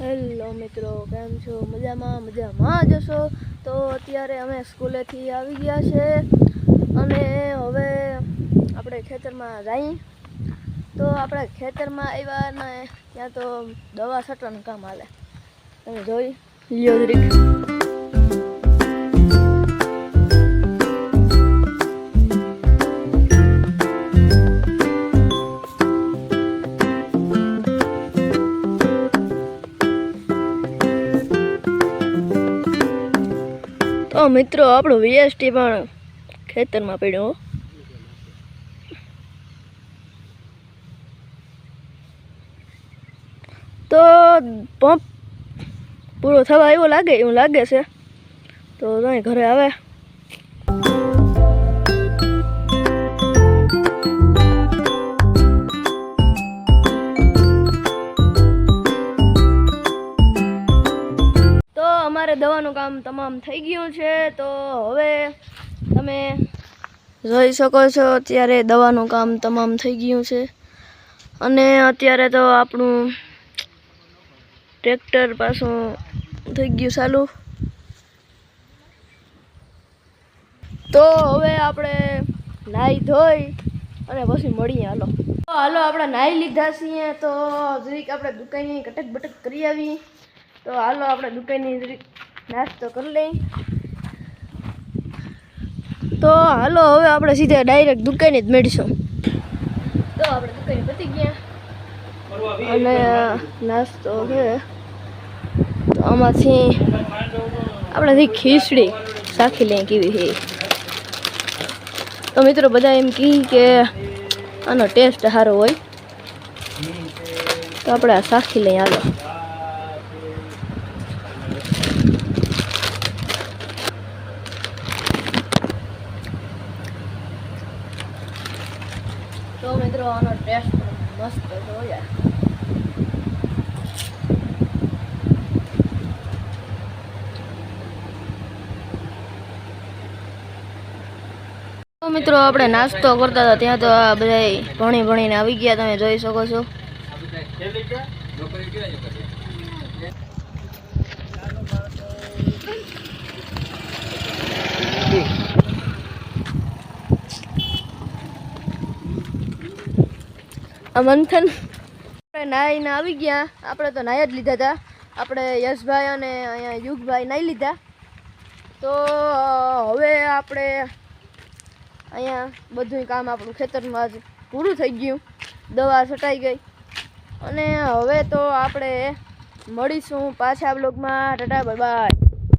Hello મિત્રો, કેમ છો? મજામાં જશો તો અત્યારે અમે સ્કૂલેથી આવી ગયા છે અને હવે આપણે ખેતરમાં જઈએ. તો આપણે ખેતરમાં આવ્યા ને ત્યાં તો દવા છાંટવાનું કામ હાલે. તમે જોઈ લ્યો જરીક. તો મિત્રો, આપણો વીએસટી પણ ખેતરમાં પડ્યો. તો પંપ પૂરો થવા એવું લાગે છે. તો અહીં ઘરે આવે. અમારે દવાનું કામ તમામ થઈ ગયું છે. તો હવે તમે જોઈ શકો છો, અત્યારે દવાનું કામ તમામ થઈ ગયું છે અને અત્યારે તો આપણું ટ્રેક્ટર પાછું થઈ ગયું ચાલુ. તો હવે આપણે નાહી ધોઈ અને પછી મળીએ. હાલો આપણે નાહી લીધા છીએ. તો જરીક આપણે દુકાનની કટક બટક કરી આવી. તો હાલો આપણે દુકાનની જરીક નાસ્તો કરી લઈ. તો હાલો હવે આપણે સીધા ડાયરેક્ટ દુકાને જ મળીશું. તો આપણે દુકાને પતી ગયા અને નાસ્તો છે. તો આમાંથી આપણે ખીચડી શાખી લઈએ કેવી છે. તો મિત્રો, બધા એમ કહે કે આનો ટેસ્ટ સારો હોય. તો આપણે આ શાખી લઈએ. હાલો. તો મિત્રો, આનો ટેસ્ટ મસ્ત હોય. તો મિત્રો, આપણે નાસ્તો કરતા હતા ત્યાં તો આ બધા ભણીને આવી ગયા. તમે જોઈ શકો છો. આ મંથન આપણે નાહીને આવી ગયા. આપણે તો નાહી જ લીધા હતા. આપણે યશભાઈ અને અહીંયા યુગભાઈ નાહી લીધા. તો હવે આપણે અહીંયા બધું કામ આપણું ખેતરમાં જ પૂરું થઈ ગયું. દવા છટાઈ ગઈ અને હવે તો આપણે મળીશું પાછા બ્લોગમાં. Tata, bye bye.